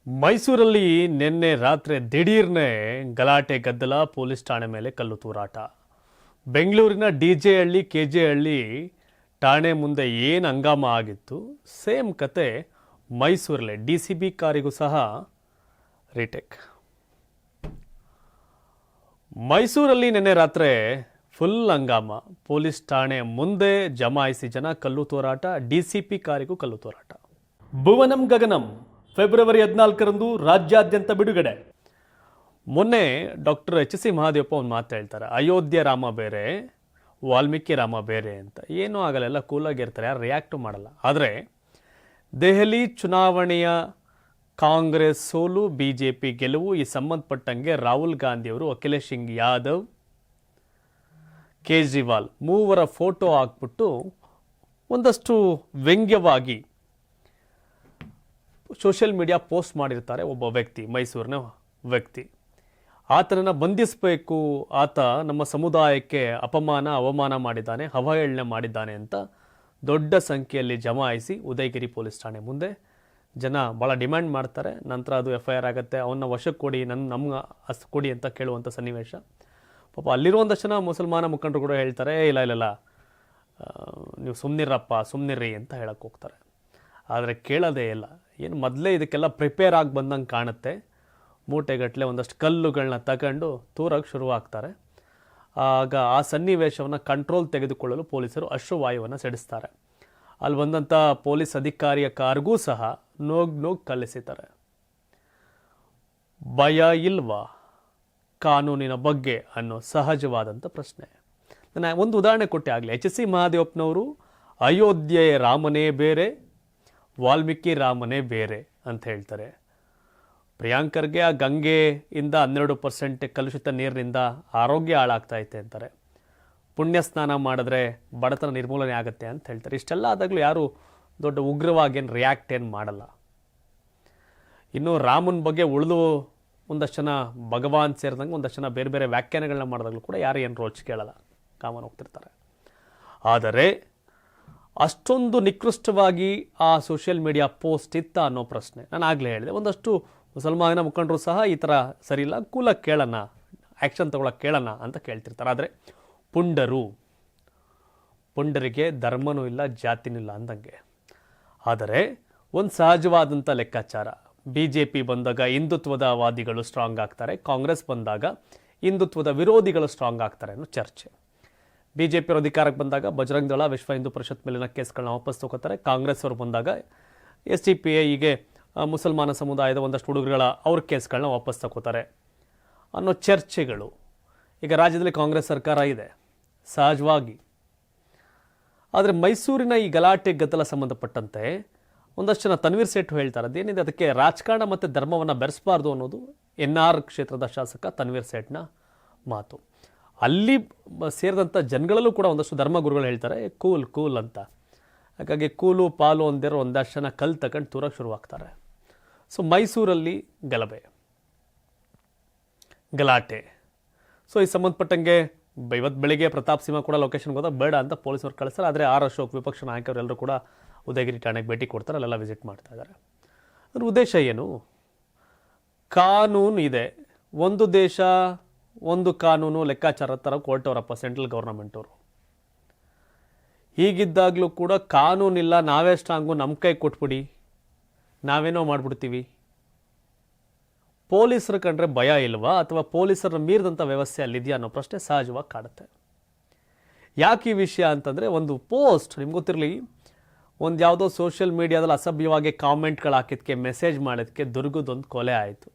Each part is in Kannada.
ಮೈಸೂರಲ್ಲಿ ನಿನ್ನೆ ರಾತ್ರಿ ದಿಢೀರ್ನೆ ಗಲಾಟೆ ಗದ್ದಲ, ಪೊಲೀಸ್ ಠಾಣೆ ಮೇಲೆ ಕಲ್ಲು ತೂರಾಟ. ಬೆಂಗಳೂರಿನ ಡಿಜೆ ಹಳ್ಳಿ, ಕೆಜೆ ಹಳ್ಳಿ ಠಾಣೆ ಮುಂದೆ ಏನು ಹಂಗಾಮ ಆಗಿತ್ತು, ಸೇಮ್ ಕತೆ ಮೈಸೂರಲ್ಲೇ ಡಿಸಿಬಿ ಕಾರಿಗೂ ಸಹ ರೀಟೇಕ್. ಮೈಸೂರಲ್ಲಿ ನಿನ್ನೆ ರಾತ್ರಿ ಫುಲ್ ಹಂಗಾಮ. ಪೊಲೀಸ್ ಠಾಣೆ ಮುಂದೆ ಜಮಾಯಿಸಿ ಜನ, ಕಲ್ಲು ತೂರಾಟ, ಡಿಸಿಪಿ ಕಾರಿಗೂ ಕಲ್ಲು ತೂರಾಟ. ಭುವನಂ ಗಗನಂ ಫೆಬ್ರವರಿ 14ರಂದು ರಾಜ್ಯಾದ್ಯಂತ ಬಿಡುಗಡೆ. ಮೊನ್ನೆ ಡಾಕ್ಟರ್ ಎಚ್.ಸಿ. ಮಹದೇವಪ್ಪ ಒಂದು ಮಾತು ಹೇಳ್ತಾರೆ, ಅಯೋಧ್ಯೆ ರಾಮ ಬೇರೆ, ವಾಲ್ಮೀಕಿ ರಾಮ ಬೇರೆ ಅಂತ. ಏನೂ ಆಗಲ್ಲ, ಎಲ್ಲ ಕೂಲಾಗಿರ್ತಾರೆ, ಯಾರು ರಿಯಾಕ್ಟು ಮಾಡಲ್ಲ. ಆದರೆ ದೆಹಲಿ ಚುನಾವಣೆಯ ಕಾಂಗ್ರೆಸ್ ಸೋಲು, BJP ಗೆಲುವು, ಈ ಸಂಬಂಧಪಟ್ಟಂಗೆ ರಾಹುಲ್ ಗಾಂಧಿಯವರು, ಅಖಿಲೇಶ್ ಸಿಂಗ್ ಯಾದವ್, ಕೇಜ್ರಿವಾಲ್ ಮೂವರ ಫೋಟೋ ಹಾಕ್ಬಿಟ್ಟು ಒಂದಷ್ಟು ವ್ಯಂಗ್ಯವಾಗಿ ಸೋಷಿಯಲ್ ಮೀಡಿಯಾ ಪೋಸ್ಟ್ ಮಾಡಿರ್ತಾರೆ. ಒಬ್ಬ ವ್ಯಕ್ತಿ, ಮೈಸೂರಿನ ವ್ಯಕ್ತಿ, ಆತನನ್ನು ಬಂಧಿಸಬೇಕು, ಆತ ನಮ್ಮ ಸಮುದಾಯಕ್ಕೆ ಅಪಮಾನ ಅವಮಾನ ಮಾಡಿದ್ದಾನೆ, ಅವಹೇಳನೆ ಮಾಡಿದ್ದಾನೆ ಅಂತ ದೊಡ್ಡ ಸಂಖ್ಯೆಯಲ್ಲಿ ಜಮಾಯಿಸಿ ಉದಯಗಿರಿ ಪೊಲೀಸ್ ಠಾಣೆ ಮುಂದೆ ಜನ ಭಾಳ ಡಿಮ್ಯಾಂಡ್ ಮಾಡ್ತಾರೆ. ನಂತರ ಅದು FIR ಆಗುತ್ತೆ, ಅವನ್ನ ವಶಕ್ಕೆ ಕೊಡಿ, ನಮ್ಗೆ ಅಷ್ಟು ಕೊಡಿ ಅಂತ ಕೇಳುವಂಥ ಸನ್ನಿವೇಶ. ಪಾಪ ಅಲ್ಲಿರುವಂಥ ಜನ ಮುಸಲ್ಮಾನ ಮುಖಂಡರು ಕೂಡ ಹೇಳ್ತಾರೆ, ಇಲ್ಲ ನೀವು ಸುಮ್ಮನಿರ್ರಿ ಅಂತ ಹೇಳಕ್ಕೆ ಹೋಗ್ತಾರೆ. ಆದರೆ ಕೇಳೋದೇ ಇಲ್ಲ. ಏನು ಮೊದಲೇ ಇದಕ್ಕೆಲ್ಲ ಪ್ರಿಪೇರ್ ಆಗಿ ಬಂದಂಗೆ ಕಾಣುತ್ತೆ. ಮೂಟೆಗಟ್ಟಲೆ ಒಂದಷ್ಟು ಕಲ್ಲುಗಳನ್ನ ತಗೊಂಡು ತೂರಕ್ಕೆ ಶುರುವಾಗ್ತಾರೆ. ಆಗ ಆ ಸನ್ನಿವೇಶವನ್ನು ಕಂಟ್ರೋಲ್ ತೆಗೆದುಕೊಳ್ಳಲು ಪೊಲೀಸರು ಅಶ್ರುವಾಯುವನ್ನು ಸಿಡಿಸ್ತಾರೆ. ಅಲ್ಲಿ ಬಂದಂಥ ಪೊಲೀಸ್ ಅಧಿಕಾರಿಯ ಕಾರ್ಗೂ ಸಹ ನೋಗ್ ಕಲಿಸಿದ್ದಾರೆ. ಭಯ ಇಲ್ವಾ ಕಾನೂನಿನ ಬಗ್ಗೆ ಅನ್ನೋ ಸಹಜವಾದಂಥ ಪ್ರಶ್ನೆ. ನಾನು ಒಂದು ಉದಾಹರಣೆ ಕೊಟ್ಟೆ ಆಗಲಿ. ಎಚ್.ಸಿ. ಮಹದೇವಪ್ಪನವರು ಅಯೋಧ್ಯೆ ರಾಮನೇ ಬೇರೆ, ವಾಲ್ಮೀಕಿ ರಾಮನೇ ಬೇರೆ ಅಂತ ಹೇಳ್ತಾರೆ. ಪ್ರಿಯಾಂಕರ್ಗೆ ಆ ಗಂಗೆಯಿಂದ 12% ಕಲುಷಿತ ನೀರಿನಿಂದ ಆರೋಗ್ಯ ಹಾಳಾಗ್ತಾ ಐತೆ ಅಂತಾರೆ. ಪುಣ್ಯ ಸ್ನಾನ ಮಾಡಿದ್ರೆ ಬಡತನ ನಿರ್ಮೂಲನೆ ಆಗುತ್ತೆ ಅಂತ ಹೇಳ್ತಾರೆ. ಇಷ್ಟೆಲ್ಲ ಆದಾಗಲೂ ಯಾರು ದೊಡ್ಡ ಉಗ್ರವಾಗಿ ಏನು ರಿಯಾಕ್ಟ್ ಏನು ಮಾಡಲ್ಲ. ಇನ್ನು ರಾಮನ ಬಗ್ಗೆ ಉಳಿದು ಒಂದಷ್ಟು ಜನ ಭಗವಾನ್ ಸೇರಿದಂಗೆ ಒಂದಷ್ಟು ಜನ ಬೇರೆ ಬೇರೆ ವ್ಯಾಖ್ಯಾನಗಳನ್ನ ಮಾಡಿದಾಗಲೂ ಕೂಡ ಯಾರು ಏನು ರೋಚ್ ಕೇಳಲ್ಲ, ಕಾಮನ್ ಹೋಗ್ತಿರ್ತಾರೆ. ಆದರೆ ಅಷ್ಟೊಂದು ನಿಕೃಷ್ಟವಾಗಿ ಆ ಸೋಷಿಯಲ್ ಮೀಡಿಯಾ ಪೋಸ್ಟ್ ಇತ್ತ ಅನ್ನೋ ಪ್ರಶ್ನೆ ನಾನು ಆಗಲೇ ಹೇಳಿದೆ. ಒಂದಷ್ಟು ಮುಸಲ್ಮಾನ ಮುಖಂಡರು ಸಹ ಈ ಥರ ಸರಿ ಇಲ್ಲ, ಕೂಲಕ್ಕೆ ಕೇಳೋಣ, ಆ್ಯಕ್ಷನ್ ತೊಗೊಳಕ್ಕೆ ಕೇಳೋಣ ಅಂತ ಕೇಳ್ತಿರ್ತಾರೆ. ಆದರೆ ಪುಂಡರಿಗೆ ಧರ್ಮನೂ ಇಲ್ಲ, ಜಾತಿನೂ ಇಲ್ಲ ಅಂದಂಗೆ. ಆದರೆ ಒಂದು ಸಹಜವಾದಂಥ ಲೆಕ್ಕಾಚಾರ, BJP ಬಂದಾಗ ಹಿಂದುತ್ವದ ವಾದಿಗಳು ಸ್ಟ್ರಾಂಗ್ ಆಗ್ತಾರೆ, ಕಾಂಗ್ರೆಸ್ ಬಂದಾಗ ಹಿಂದುತ್ವದ ವಿರೋಧಿಗಳು ಸ್ಟ್ರಾಂಗ್ ಆಗ್ತಾರೆ ಅನ್ನೋ ಚರ್ಚೆ. BJP ಅವರು ಅಧಿಕಾರಕ್ಕೆ ಬಂದಾಗ ಬಜರಂಗ ದಳ, ವಿಶ್ವ ಹಿಂದೂ ಪರಿಷತ್ ಮೇಲಿನ ಕೇಸ್ಗಳನ್ನ ವಾಪಸ್ ತಗೋತಾರೆ. ಕಾಂಗ್ರೆಸ್ ಅವರು ಬಂದಾಗ SDPI, ಹೀಗೆ ಮುಸಲ್ಮಾನ ಸಮುದಾಯದ ಒಂದಷ್ಟು ಹುಡುಗರುಗಳ ಅವ್ರ ಕೇಸ್ಗಳನ್ನ ವಾಪಸ್ ತಗೋತಾರೆ ಅನ್ನೋ ಚರ್ಚೆಗಳು. ಈಗ ರಾಜ್ಯದಲ್ಲಿ ಕಾಂಗ್ರೆಸ್ ಸರ್ಕಾರ ಇದೆ ಸಹಜವಾಗಿ. ಆದರೆ ಮೈಸೂರಿನ ಈ ಗಲಾಟೆ ಗದ್ದಲ ಸಂಬಂಧಪಟ್ಟಂತೆ ಒಂದಷ್ಟು ಜನ ತನ್ವೀರ್ ಸೇಠ್ ಹೇಳ್ತಾರೆ, ಅದೇನಿದೆ ಅದಕ್ಕೆ ರಾಜಕಾರಣ ಮತ್ತು ಧರ್ಮವನ್ನು ಬೆರೆಸಬಾರ್ದು ಅನ್ನೋದು NR ಕ್ಷೇತ್ರದ ಶಾಸಕ ತನ್ವೀರ್ ಸೇಠ್ನ ಮಾತು. ಅಲ್ಲಿ ಸೇರಿದಂಥ ಜನಗಳಲ್ಲೂ ಕೂಡ ಒಂದಷ್ಟು ಧರ್ಮಗುರುಗಳು ಹೇಳ್ತಾರೆ ಕೂಲ್ ಅಂತ. ಹಾಗಾಗಿ ಕೂಲು ಪಾಲು ಅಂದಿರೋ ಒಂದಷ್ಟು ಜನ ಕಲ್ಲು ತಗೊಂಡು ತೂರಕ್ಕೆ ಶುರುವಾಗ್ತಾರೆ. ಸೊ ಮೈಸೂರಲ್ಲಿ ಗಲಾಟೆ. ಸೊ ಈ ಸಂಬಂಧಪಟ್ಟಂಗೆ ಇವತ್ತು ಬೆಳಿಗ್ಗೆ ಪ್ರತಾಪ್ ಸಿಂಹ ಕೂಡ ಲೊಕೇಶನ್ಗೆ ಹೋದಾಗ ಬೇಡ ಅಂತ ಪೊಲೀಸರು ಕಳಿಸ್ತಾರೆ. ಆದರೆ R. ಅಶೋಕ್, ವಿಪಕ್ಷ ನಾಯಕರೆಲ್ಲರೂ ಕೂಡ ಉದಯಗಿರಿ ಠಾಣೆಗೆ ಭೇಟಿ ಕೊಡ್ತಾರೆ, ಅಲ್ಲೆಲ್ಲ ವಿಸಿಟ್ ಮಾಡ್ತಾ ಇದ್ದಾರೆ. ಅದ್ರ ಉದ್ದೇಶ ಏನು? ಕಾನೂನು ಇದೆ, ಒಂದು ದೇಶ ಒಂದು ಕಾನೂನು ಲೆಕ್ಕಾಚಾರ ಥರ ಕೊಟ್ಟವರಪ್ಪ ಸೆಂಟ್ರಲ್ ಗೌರ್ಮೆಂಟವರು. ಹೀಗಿದ್ದಾಗಲೂ ಕೂಡ ಕಾನೂನಿಲ್ಲ, ನಾವೇ ಸ್ಟ್ರಾಂಗು, ನಮ್ಮ ಕೈ ಕೊಟ್ಬಿಡಿ, ನಾವೇನೋ ಮಾಡಿಬಿಡ್ತೀವಿ. ಪೊಲೀಸರು ಕಂಡ್ರೆ ಭಯ ಇಲ್ವಾ, ಅಥವಾ ಪೊಲೀಸರನ್ನ ಮೀರಿದಂಥ ವ್ಯವಸ್ಥೆ ಅಲ್ಲಿದೆಯಾ ಅನ್ನೋ ಪ್ರಶ್ನೆ ಸಹಜವಾಗಿ ಕಾಡುತ್ತೆ. ಯಾಕೆ ಈ ವಿಷಯ ಅಂತಂದರೆ, ಒಂದು ಪೋಸ್ಟ್ ನಿಮ್ಗೆ ಗೊತ್ತಿರಲಿ, ಒಂದು ಯಾವುದೋ ಸೋಷಿಯಲ್ ಮೀಡಿಯಾದಲ್ಲಿ ಅಸಭ್ಯವಾಗಿ ಕಾಮೆಂಟ್ಗಳು ಹಾಕಿದ್ದಕ್ಕೆ, ಮೆಸೇಜ್ ಮಾಡೋದಕ್ಕೆ ದುರ್ಗದೊಂದು ಕೊಲೆ ಆಯಿತು,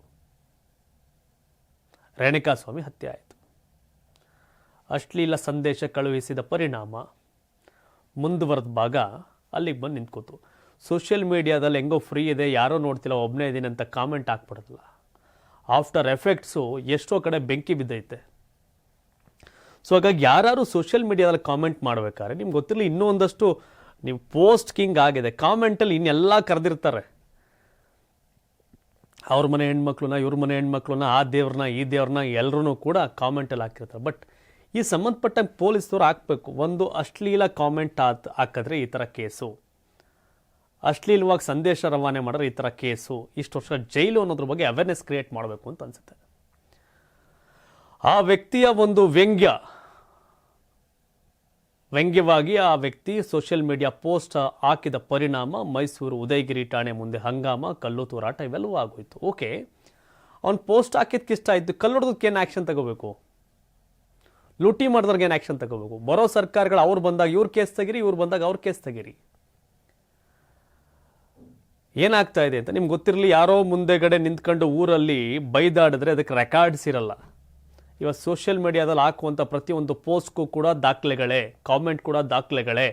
ರೇಣುಕಾಸ್ವಾಮಿ ಹತ್ಯೆ ಆಯಿತು. ಅಶ್ಲೀಲ ಸಂದೇಶ ಕಳುಹಿಸಿದ ಪರಿಣಾಮ ಮುಂದುವರೆದ ಭಾಗ ಅಲ್ಲಿಗೆ ಬಂದು ನಿಂತ್ಕೋತು. ಸೋಷಿಯಲ್ ಮೀಡಿಯಾದಲ್ಲಿ ಹೆಂಗೋ ಫ್ರೀ ಇದೆ, ಯಾರೋ ನೋಡ್ತಿಲ್ಲ, ಒಬ್ಬನೇ ಇದ್ದೀನಿ ಅಂತ ಕಾಮೆಂಟ್ ಹಾಕ್ಬಿಡೋದಿಲ್ಲ. ಆಫ್ಟರ್ ಎಫೆಕ್ಟ್ಸು ಎಷ್ಟೋ ಕಡೆ ಬೆಂಕಿ ಬಿದ್ದೈತೆ. ಸೊ ಹಾಗಾಗಿ ಯಾರು ಸೋಷಿಯಲ್ ಮೀಡಿಯಾದಲ್ಲಿ ಕಾಮೆಂಟ್ ಮಾಡಬೇಕಾದ್ರೆ ನಿಮ್ಗೆ ಗೊತ್ತಿರಲಿ, ಇನ್ನೂ ಒಂದಷ್ಟು ನೀವು ಪೋಸ್ಟ್ ಕಿಂಗ್ ಆಗಿದೆ, ಕಾಮೆಂಟಲ್ಲಿ ಇನ್ನೆಲ್ಲ ಕರೆದಿರ್ತಾರೆ. ಅವ್ರ ಮನೆ ಹೆಣ್ಮಕ್ಳನ್ನ, ಇವ್ರ ಮನೆ ಹೆಣ್ಮಕ್ಳನ್ನ, ಆ ದೇವ್ರನ್ನ ಈ ದೇವ್ರನ್ನ ಎಲ್ಲರೂ ಕೂಡ ಕಾಮೆಂಟಲ್ಲಿ ಹಾಕಿರ್ತಾರೆ. ಬಟ್ ಈ ಸಂಬಂಧಪಟ್ಟಂಗೆ ಪೊಲೀಸರು ಹಾಕಬೇಕು, ಒಂದು ಅಶ್ಲೀಲ ಕಾಮೆಂಟ್ ಹಾಕಿದ್ರೆ ಈ ಥರ ಕೇಸು ಅಶ್ಲೀಲವಾಗಿ ಸಂದೇಶ ರವಾನೆ ಮಾಡಿದ್ರೆ ಈ ಥರ ಕೇಸು, ಇಷ್ಟು ವರ್ಷ ಜೈಲು ಅನ್ನೋದ್ರ ಬಗ್ಗೆ ಅವೇರ್ನೆಸ್ ಕ್ರಿಯೇಟ್ ಮಾಡಬೇಕು ಅಂತ ಅನ್ಸುತ್ತೆ. ಆ ವ್ಯಕ್ತಿಯ ಒಂದು ವ್ಯಂಗ್ಯವಾಗಿ ಆ ವ್ಯಕ್ತಿ ಸೋಷಿಯಲ್ ಮೀಡಿಯಾ ಪೋಸ್ಟ್ ಹಾಕಿದ ಪರಿಣಾಮ ಮೈಸೂರು ಉದಯಗಿರಿ ಠಾಣೆ ಮುಂದೆ ಹಂಗಾಮ, ಕಲ್ಲು ತೂರಾಟ ಇವೆಲ್ಲವೂ ಆಗೋಯ್ತು. ಓಕೆ, ಅವ್ನು ಪೋಸ್ಟ್ ಹಾಕಿದ್ದಕ್ಕೆ ಇಷ್ಟ ಆಯಿತು, ಕಲ್ಲು ಹೊಡೆದಕ್ಕೆ ಏನು ಆ್ಯಕ್ಷನ್ ತಗೋಬೇಕು? ಲೂಟಿ ಮಾಡಿದ್ರಿಗೆ ಏನು ಆ್ಯಕ್ಷನ್ ತಗೋಬೇಕು? ಬರೋ ಸರ್ಕಾರಗಳು ಅವ್ರು ಬಂದಾಗ ಇವ್ರ ಕೇಸ್ ತೆಗೀರಿ, ಇವ್ರು ಬಂದಾಗ ಅವ್ರ ಕೇಸ್ ತೆಗೀರಿ. ಏನಾಗ್ತಾ ಇದೆ ಅಂತ ನಿಮ್ಗೆ ಗೊತ್ತಿರಲಿ. ಯಾರೋ ಮುಂದೆಗಡೆ ನಿಂತ್ಕೊಂಡು ಊರಲ್ಲಿ ಬೈದಾಡಿದ್ರೆ ಅದಕ್ಕೆ ರೆಕಾರ್ಡ್ಸ್ ಇರಲ್ಲ. ಇವತ್ತು ಸೋಷಿಯಲ್ ಮೀಡಿಯಾದಲ್ಲಿ ಹಾಕುವಂಥ ಪ್ರತಿಯೊಂದು ಪೋಸ್ಟ್ಗೂ ಕೂಡ ದಾಖಲೆಗಳೇ, ಕಾಮೆಂಟ್ ಕೂಡ ದಾಖಲೆಗಳೇ,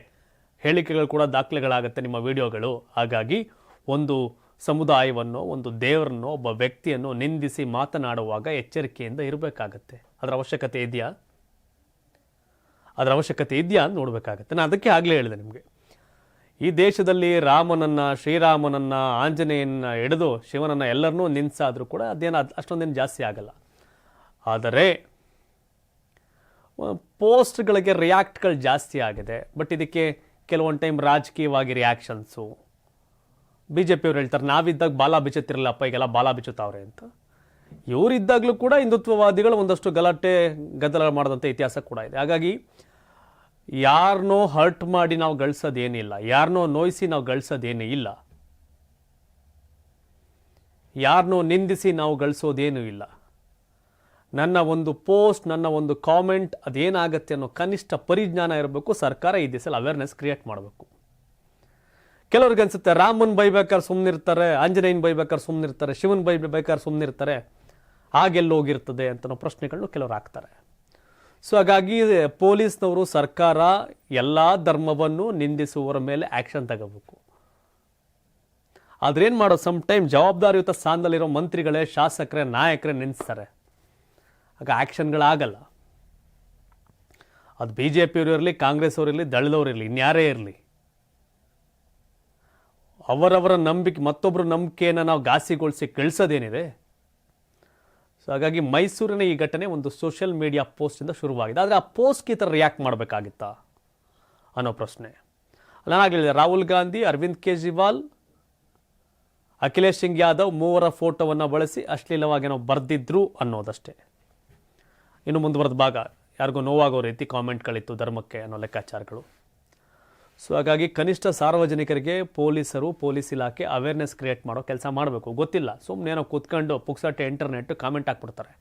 ಹೇಳಿಕೆಗಳು ಕೂಡ ದಾಖಲೆಗಳಾಗುತ್ತೆ ನಿಮ್ಮ ವಿಡಿಯೋಗಳು. ಹಾಗಾಗಿ ಒಂದು ಸಮುದಾಯವನ್ನು, ಒಂದು ದೇವರನ್ನು, ಒಬ್ಬ ವ್ಯಕ್ತಿಯನ್ನು ನಿಂದಿಸಿ ಮಾತನಾಡುವಾಗ ಎಚ್ಚರಿಕೆಯಿಂದ ಇರಬೇಕಾಗತ್ತೆ. ಅದರ ಅವಶ್ಯಕತೆ ಇದೆಯಾ ಅಂತ ನೋಡಬೇಕಾಗತ್ತೆ. ನಾನು ಅದಕ್ಕೆ ಆಗಲೇ ಹೇಳಿದೆ ನಿಮಗೆ, ಈ ದೇಶದಲ್ಲಿ ರಾಮನನ್ನ, ಶ್ರೀರಾಮನನ್ನ, ಆಂಜನೇಯನ ಹಿಡಿದು ಶಿವನನ್ನ ಎಲ್ಲರನ್ನೂ ನಿಂದಿಸಾದ್ರೂ ಕೂಡ ಅದೇನು ಅಷ್ಟೊಂದೇನು ಜಾಸ್ತಿ ಆಗಲ್ಲ. ಆದರೆ ಪೋಸ್ಟ್ಗಳಿಗೆ ರಿಯಾಕ್ಟ್ಗಳು ಜಾಸ್ತಿ ಆಗಿದೆ. ಬಟ್ ಇದಕ್ಕೆ ಕೆಲವೊಂದು ಟೈಮ್ ರಾಜಕೀಯವಾಗಿ ರಿಯಾಕ್ಷನ್ಸು. BJP-ಯವ್ರು ಹೇಳ್ತಾರೆ, ನಾವಿದ್ದಾಗ ಬಾಲ ಬಿಚ್ಚುತ್ತಿರಲ್ಲಪ್ಪ, ಈಗೆಲ್ಲ ಬಾಲ ಬಿಚ್ಚುತ್ತಾವ್ರೆ ಅಂತ. ಇವರಿದ್ದಾಗಲೂ ಕೂಡ ಹಿಂದುತ್ವವಾದಿಗಳು ಒಂದಷ್ಟು ಗಲಾಟೆ ಗದ್ದಲ ಮಾಡಿದಂಥ ಇತಿಹಾಸ ಕೂಡ ಇದೆ. ಹಾಗಾಗಿ ಯಾರನ್ನೋ ಹರ್ಟ್ ಮಾಡಿ ನಾವು ಗಳಿಸೋದೇನಿಲ್ಲ, ಯಾರನ್ನೋ ನೋಯಿಸಿ ನಾವು ಗಳಿಸೋದೇನೂ ಇಲ್ಲ, ಯಾರನ್ನೋ ನಿಂದಿಸಿ ನಾವು ಗಳಿಸೋದೇನೂ ಇಲ್ಲ. ನನ್ನ ಒಂದು ಪೋಸ್ಟ್, ನನ್ನ ಒಂದು ಕಾಮೆಂಟ್ ಅದೇನಾಗತ್ತೆ ಅನ್ನೋ ಕನಿಷ್ಠ ಪರಿಜ್ಞಾನ ಇರಬೇಕು. ಸರ್ಕಾರ ಈ ದಿಸಲ್ಲಿ ಅವೇರ್ನೆಸ್ ಕ್ರಿಯೇಟ್ ಮಾಡಬೇಕು. ಕೆಲವ್ರಿಗೆ ಅನ್ಸುತ್ತೆ ರಾಮನ್ ಬೈಬೇಕಾದ್ರೆ ಸುಮ್ಮನಿರ್ತಾರೆ, ಆಂಜನೇಯನ್ ಬೈಬೇಕಾದ್ರೆ ಸುಮ್ಮನಿರ್ತಾರೆ, ಶಿವನ್ ಬೈಬೇಕಾದ್ರೆ ಸುಮ್ಮನಿರ್ತಾರೆ, ಹಾಗೆಲ್ಲೋಗಿರ್ತದೆ ಅಂತ ಪ್ರಶ್ನೆಗಳನ್ನು ಕೆಲವರು ಹಾಕ್ತಾರೆ. ಸೊ ಹಾಗಾಗಿ ಪೊಲೀಸ್ನವರು, ಸರ್ಕಾರ ಎಲ್ಲ ಧರ್ಮವನ್ನು ನಿಂದಿಸುವವರ ಮೇಲೆ ಆ್ಯಕ್ಷನ್ ತಗೋಬೇಕು. ಆದ್ರೇನು ಮಾಡೋದು, ಸಮ್ ಟೈಮ್ ಜವಾಬ್ದಾರಿಯುತ ಸ್ಥಾನದಲ್ಲಿರೋ ಮಂತ್ರಿಗಳೇ, ಶಾಸಕರೇ, ನಾಯಕರೇ ನಿಂದಿಸ್ತಾರೆ. ಆಗ ಆ್ಯಕ್ಷನ್ಗಳಾಗಲ್ಲ. ಅದು BJP-ಯವರು ಇರಲಿ, ಕಾಂಗ್ರೆಸ್ ಅವರು ಇರಲಿ, ದಳದವ್ರು ಇರಲಿ, ಇನ್ಯಾರೇ ಇರಲಿ, ಅವರವರ ನಂಬಿಕೆ, ಮತ್ತೊಬ್ಬರ ನಂಬಿಕೆಯನ್ನು ನಾವು ಘಾಸಿಗೊಳಿಸಿ ಕಳಿಸೋದೇನಿದೆ. ಸೊ ಹಾಗಾಗಿ ಮೈಸೂರಿನ ಈ ಘಟನೆ ಒಂದು ಸೋಷಿಯಲ್ ಮೀಡಿಯಾ ಪೋಸ್ಟಿಂದ ಶುರುವಾಗಿದೆ. ಆದರೆ ಆ ಪೋಸ್ಟ್ಗೆ ಈ ಥರ ರಿಯಾಕ್ಟ್ ಮಾಡಬೇಕಾಗಿತ್ತಾ ಅನ್ನೋ ಪ್ರಶ್ನೆ. ನಾನಾಗಲಿದೆ, ರಾಹುಲ್ ಗಾಂಧಿ, ಅರವಿಂದ್ ಕೇಜ್ರಿವಾಲ್, ಅಖಿಲೇಶ್ ಸಿಂಗ್ ಯಾದವ್ ಮೂವರ ಫೋಟೋವನ್ನು ಬಳಸಿ ಅಶ್ಲೀಲವಾಗಿ ನಾವು ಬರೆದಿದ್ರು ಅನ್ನೋದಷ್ಟೇ. ಇನ್ನು ಮುಂದುವರೆದ ಭಾಗ ಯಾರಿಗೂ ನೋವಾಗೋ ರೀತಿ ಕಾಮೆಂಟ್ಗಳಿತ್ತು ಧರ್ಮಕ್ಕೆ ಅನ್ನೋ ಲೆಕ್ಕಾಚಾರಗಳು. ಸೊ ಹಾಗಾಗಿ ಕನಿಷ್ಠ ಸಾರ್ವಜನಿಕರಿಗೆ ಪೊಲೀಸ್ ಇಲಾಖೆ ಅವೇರ್ನೆಸ್ ಕ್ರಿಯೇಟ್ ಮಾಡೋ ಕೆಲಸ ಮಾಡಬೇಕು. ಗೊತ್ತಿಲ್ಲ, ಸುಮ್ಮನೆ ಕೂತ್ಕೊಂಡು ಪುಕ್ಸಟ್ಟೆ ಇಂಟರ್ನೆಟ್ ಕಾಮೆಂಟ್ ಹಾಕ್ಬಿಡ್ತಾರೆ.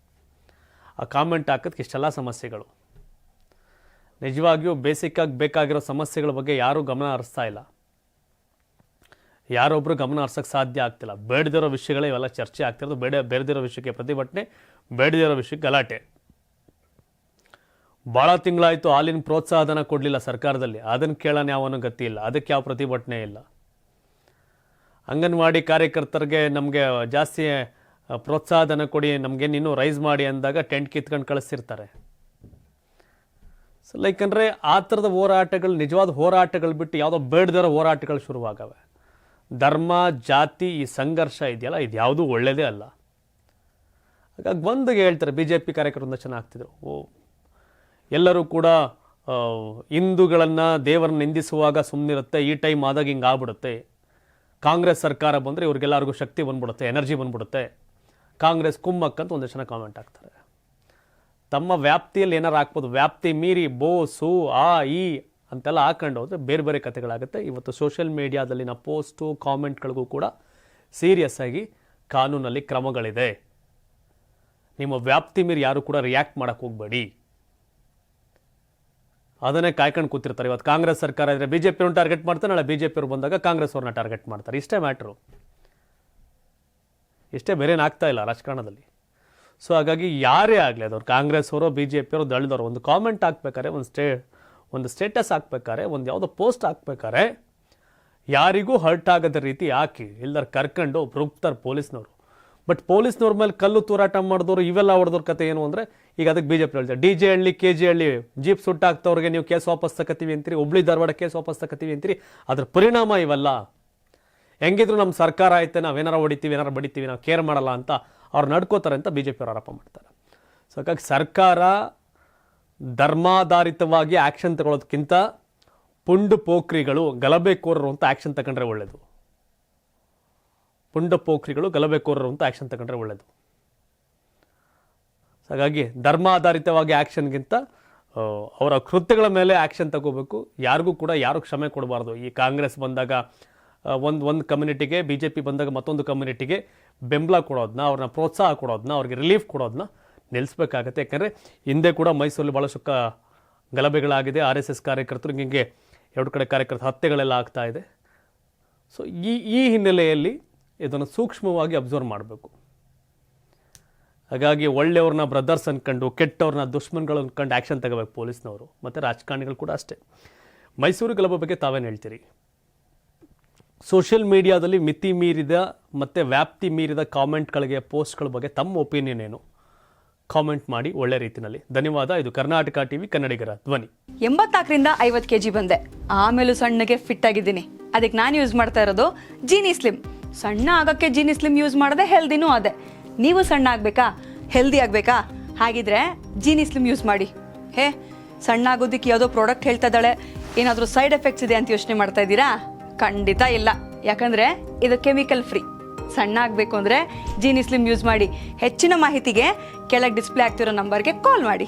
ಆ ಕಾಮೆಂಟ್ ಹಾಕೋದಕ್ಕೆ ಇಷ್ಟೆಲ್ಲ ಸಮಸ್ಯೆಗಳು. ನಿಜವಾಗಿಯೂ ಬೇಸಿಕ್ಕಾಗಿ ಬೇಕಾಗಿರೋ ಸಮಸ್ಯೆಗಳ ಬಗ್ಗೆ ಯಾರೂ ಗಮನ ಹರಿಸ್ತಾ ಇಲ್ಲ. ಯಾರೊಬ್ಬರು ಗಮನ ಹರಿಸೋಕ್ಕೆ ಸಾಧ್ಯ ಆಗ್ತಿಲ್ಲ. ಬೇಡದಿರೋ ವಿಷಯಗಳೇ ಇವೆಲ್ಲ ಚರ್ಚೆ ಆಗ್ತಿರೋದು. ಬೇಡದಿರೋ ವಿಷಯಕ್ಕೆ ಪ್ರತಿಭಟನೆ, ಬೇಡದಿರೋ ವಿಷಯಕ್ಕೆ ಗಲಾಟೆ. ಭಾಳ ತಿಂಗಳಾಯಿತು ಹಾಲಿನ ಪ್ರೋತ್ಸಾಹಧನ ಕೊಡಲಿಲ್ಲ ಸರ್ಕಾರದಲ್ಲಿ, ಅದನ್ನು ಕೇಳೋಣ ಯಾವನೂ ಗತಿ ಇಲ್ಲ, ಅದಕ್ಕೆ ಯಾವ ಪ್ರತಿಭಟನೆ ಇಲ್ಲ. ಅಂಗನವಾಡಿ ಕಾರ್ಯಕರ್ತರಿಗೆ ನಮಗೆ ಜಾಸ್ತಿ ಪ್ರೋತ್ಸಾಹಧನ ಕೊಡಿ, ನಮಗೇನು ಇನ್ನೂ ರೈಸ್ ಮಾಡಿ ಅಂದಾಗ ಟೆಂಟ್ ಕಿತ್ಕೊಂಡು ಕಳಿಸ್ತಿರ್ತಾರೆ. ಸೊ ಲೈಕಂದರೆ ಆ ಥರದ ಹೋರಾಟಗಳು, ನಿಜವಾದ ಹೋರಾಟಗಳು ಬಿಟ್ಟು ಯಾವುದೋ ಬೇಡದಿರೋ ಹೋರಾಟಗಳು ಶುರುವಾಗವೆ. ಧರ್ಮ, ಜಾತಿ, ಈ ಸಂಘರ್ಷ ಇದೆಯಲ್ಲ, ಇದು ಯಾವುದೂ ಒಳ್ಳೆಯದೇ ಅಲ್ಲ. ಹಾಗಾಗಿ ಬಂದಿಗೆ ಹೇಳ್ತಾರೆ, BJP ಕಾರ್ಯಕರ್ತರಿಂದ ಚೆನ್ನಾಗ್ತಿದ್ರು, ಎಲ್ಲರೂ ಕೂಡ ಹಿಂದೂಗಳನ್ನು, ದೇವರನ್ನ ನಿಂದಿಸುವಾಗ ಸುಮ್ಮನಿರುತ್ತೆ, ಈ ಟೈಮ್ ಆದಾಗ ಹಿಂಗೆ ಆಗ್ಬಿಡುತ್ತೆ. ಕಾಂಗ್ರೆಸ್ ಸರ್ಕಾರ ಬಂದರೆ ಇವ್ರಿಗೆಲ್ಲರಿಗೂ ಶಕ್ತಿ ಬಂದ್ಬಿಡುತ್ತೆ, ಎನರ್ಜಿ ಬಂದ್ಬಿಡುತ್ತೆ, ಕಾಂಗ್ರೆಸ್ ಕುಮ್ಮಕ್ಕಂತ ಒಂದಷ್ಟು ಜನ ಕಾಮೆಂಟ್ ಹಾಕ್ತಾರೆ. ತಮ್ಮ ವ್ಯಾಪ್ತಿಯಲ್ಲಿ ಏನಾರು ಹಾಕ್ಬೋದು, ವ್ಯಾಪ್ತಿ ಮೀರಿ ಬೋಸು ಆ ಈ ಅಂತೆಲ್ಲ ಹಾಕೊಂಡು ಹೋದರೆ ಬೇರೆ ಬೇರೆ ಕಥೆಗಳಾಗುತ್ತೆ. ಇವತ್ತು ಸೋಷಿಯಲ್ ಮೀಡಿಯಾದಲ್ಲಿನ ಪೋಸ್ಟು, ಕಾಮೆಂಟ್ಗಳಿಗೂ ಕೂಡ ಸೀರಿಯಸ್ ಆಗಿ ಕಾನೂನಲ್ಲಿ ಕ್ರಮಗಳಿದೆ. ನಿಮ್ಮ ವ್ಯಾಪ್ತಿ ಮೀರಿ ಯಾರು ಕೂಡ ರಿಯಾಕ್ಟ್ ಮಾಡೋಕ್ಕೆ ಹೋಗಬೇಡಿ. ಅದನ್ನೇ ಕಾಯ್ಕೊಂಡು ಕೂತಿರ್ತಾರೆ. ಇವತ್ತು ಕಾಂಗ್ರೆಸ್ ಸರ್ಕಾರ ಇದ್ದರೆ BJP-ಯವ್ರನ್ನ ಟಾರ್ಗೆಟ್ ಮಾಡ್ತಾರೆ, ನಾಳೆ BJP-ಯವ್ರು ಬಂದಾಗ ಕಾಂಗ್ರೆಸ್ ಅವ್ರನ್ನ ಟಾರ್ಗೆಟ್ ಮಾಡ್ತಾರೆ. ಇಷ್ಟೇ ಮ್ಯಾಟ್ರು, ಇಷ್ಟೇ, ಬೇರೇನು ಆಗ್ತಾ ಇಲ್ಲ ರಾಜಕಾರಣದಲ್ಲಿ. ಸೊ ಹಾಗಾಗಿ ಯಾರೇ ಆಗಲಿ, ಅದವ್ರು ಕಾಂಗ್ರೆಸ್ ಅವರು, BJP-ಯವರು, ದಳದವರು, ಒಂದು ಕಾಮೆಂಟ್ ಹಾಕ್ಬೇಕಾರೆ, ಒಂದು ಸ್ಟೇಟಸ್ ಹಾಕ್ಬೇಕಾರೆ, ಒಂದು ಯಾವುದೋ ಪೋಸ್ಟ್ ಹಾಕ್ಬೇಕಾರೆ ಯಾರಿಗೂ ಹರ್ಟ್ ಆಗದ ರೀತಿ ಹಾಕಿ, ಇಲ್ದಾರ ಕರ್ಕೊಂಡು ರುಬ್ತಾರೆ ಪೊಲೀಸ್ನವರು. ಬಟ್ ಪೊಲೀಸ್ನವ್ರ ಮೇಲೆ ಕಲ್ಲು ತೂರಾಟ ಮಾಡಿದವರು, ಇವೆಲ್ಲ ಹೊಡೆದವ್ರ ಕತೆ ಏನು ಅಂದರೆ, ಈಗ ಅದಕ್ಕೆ BJP ಹೇಳ್ತಾರೆ, DJ ಹಳ್ಳಿ, KG ಹಳ್ಳಿ ಜೀಪ್ ಸುಟ್ಟಾಕ್ತವ್ರಿಗೆ ನೀವು ಕೇಸ್ ವಾಪಸ್ ತಗೋತೀವಿ ಅಂತೀರಿ, ಹುಬ್ಳಿ ಧಾರವಾಡ ಕೇಸ್ ವಾಪಸ್ ತಗೋತೀವಿ ಅಂತೀರಿ. ಅದ್ರ ಪರಿಣಾಮ ಇವೆಲ್ಲ. ಹೆಂಗಿದ್ರು ನಮ್ಮ ಸರ್ಕಾರ ಐತೆ, ನಾವೇನಾರು ಹೊಡಿತೀವಿ, ಏನಾರು ಬಡಿತೀವಿ, ನಾವು ಕೇರ್ ಮಾಡಲ್ಲ ಅಂತ ಅವ್ರು ನಡ್ಕೋತಾರೆ ಅಂತ BJP-ಯವರು ಆರೋಪ ಮಾಡ್ತಾರೆ. ಸೊ ಹಾಗಾಗಿ ಸರ್ಕಾರ ಧರ್ಮಾಧಾರಿತವಾಗಿ ಆ್ಯಕ್ಷನ್ ತಗೊಳ್ಳೋದಕ್ಕಿಂತ ಪುಂಡು ಪೋಖ್ರಿಗಳು, ಗಲಭೆಕೋರರು ಅಂತ ಆ್ಯಕ್ಷನ್ ತಗೊಂಡ್ರೆ ಒಳ್ಳೆಯದು. ಪುಂಡ ಪೋಖ್ರಿಗಳು ಗಲಭೆಕೋರರು ಅಂತ ಆ್ಯಕ್ಷನ್ ತಗೊಂಡ್ರೆ ಒಳ್ಳೆಯದು. ಹಾಗಾಗಿ ಧರ್ಮ ಆಧಾರಿತವಾಗಿ ಆ್ಯಕ್ಷನ್ಗಿಂತ ಅವರ ಕೃತ್ಯಗಳ ಮೇಲೆ ಆ್ಯಕ್ಷನ್ ತಗೋಬೇಕು. ಯಾರಿಗೂ ಕೂಡ ಯಾರು ಕ್ಷಮೆ ಕೊಡಬಾರ್ದು. ಈ ಕಾಂಗ್ರೆಸ್ ಬಂದಾಗ ಒಂದು ಕಮ್ಯುನಿಟಿಗೆ, BJP ಬಂದಾಗ ಮತ್ತೊಂದು ಕಮ್ಯುನಿಟಿಗೆ ಬೆಂಬಲ ಕೊಡೋದನ್ನ, ಅವ್ರನ್ನ ಪ್ರೋತ್ಸಾಹ ಕೊಡೋದನ್ನ, ಅವ್ರಿಗೆ ರಿಲೀಫ್ ಕೊಡೋದನ್ನ ನಿಲ್ಲಿಸಬೇಕಾಗತ್ತೆ. ಯಾಕಂದರೆ ಹಿಂದೆ ಕೂಡ ಮೈಸೂರಲ್ಲಿ ಭಾಳಷ್ಟು ಗಲಭೆಗಳಾಗಿದೆ. RSS ಕಾರ್ಯಕರ್ತರು ಹಿಂಗೆ 2 ಕಡೆ ಕಾರ್ಯಕರ್ತರ ಹತ್ಯೆಗಳೆಲ್ಲ ಆಗ್ತಾ ಇದೆ. ಸೊ ಈ ಹಿನ್ನೆಲೆಯಲ್ಲಿ ಇದನ್ನು ಸೂಕ್ಷ್ಮವಾಗಿ ಅಬ್ಸರ್ವ್ ಮಾಡಬೇಕು. ಹಾಗಾಗಿ ಒಳ್ಳೆಯವ್ರನ್ನ ಬ್ರದರ್ಸ್ ಅನ್ಕೊಂಡು, ಕೆಟ್ಟವ್ರನ್ನ ದುಶ್ಮನ್ಗಳು ಅನ್ಕೊಂಡು ಆ್ಯಕ್ಷನ್ ತಗೋಬೇಕು ಪೊಲೀಸ್ನವರು ಮತ್ತು ರಾಜಕಾರಣಿಗಳು ಕೂಡ ಅಷ್ಟೇ. ಮೈಸೂರು ಗಲಭೆ ಬಗ್ಗೆ ತಾವೇನು ಹೇಳ್ತೀರಿ? ಸೋಷಿಯಲ್ ಮೀಡಿಯಾದಲ್ಲಿ ಮಿತಿ ಮೀರಿದ ಮತ್ತು ವ್ಯಾಪ್ತಿ ಮೀರಿದ ಕಾಮೆಂಟ್ಗಳಿಗೆ, ಪೋಸ್ಟ್ಗಳ ಬಗ್ಗೆ ತಮ್ಮ ಒಪಿನಿಯನ್ ಏನು? ಕಾಮೆಂಟ್ ಮಾಡಿ ಒಳ್ಳೆ ರೀತಿಯಲ್ಲಿ. ಧನ್ಯವಾದ. ಇದು ಕರ್ನಾಟಕ ಟಿವಿ, ಕನ್ನಡಿಗರ ಧ್ವನಿ. 84ರಿಂದ 50 kg ಬಂದೆ. ಆಮೇಲೂ ಸಣ್ಣಗೆ ಫಿಟ್ ಆಗಿದ್ದೀನಿ. ಅದಕ್ಕೆ ನಾನು ಯೂಸ್ ಮಾಡ್ತಾ ಇರೋದು ಜೀನಿ ಸ್ಲಿಮ್. ಸಣ್ಣ ಆಗೋಕ್ಕೆ ಜೀನಿ ಸ್ಲಿಮ್ ಯೂಸ್ ಮಾಡಿದೆ, ಹೆಲ್ದಿನೂ ಅದೇ. ನೀವು ಸಣ್ಣ ಆಗಬೇಕಾ, ಹೆಲ್ದಿ ಆಗಬೇಕಾ? ಹಾಗಿದ್ರೆ ಜೀನಿ ಸ್ಲಿಮ್ ಯೂಸ್ ಮಾಡಿ. ಸಣ್ಣ ಆಗೋದಕ್ಕೆ ಯಾವುದೋ ಪ್ರಾಡಕ್ಟ್ ಹೇಳ್ತಾ ಇದ್ದಾಳೆ, ಏನಾದರೂ ಸೈಡ್ ಎಫೆಕ್ಟ್ಸ್ ಇದೆ ಅಂತ ಯೋಚನೆ ಮಾಡ್ತಾ ಇದ್ದೀರಾ? ಖಂಡಿತ ಇಲ್ಲ. ಯಾಕಂದರೆ ಇದು ಕೆಮಿಕಲ್ ಫ್ರೀ. ಸಣ್ಣ ಆಗಬೇಕು ಅಂದರೆ ಜೀನಿ ಸ್ಲಿಮ್ ಯೂಸ್ ಮಾಡಿ. ಹೆಚ್ಚಿನ ಮಾಹಿತಿಗೆ ಕೆಳಗೆ ಡಿಸ್ಪ್ಲೇ ಆಗ್ತಿರೋ ನಂಬರ್ಗೆ ಕಾಲ್ ಮಾಡಿ.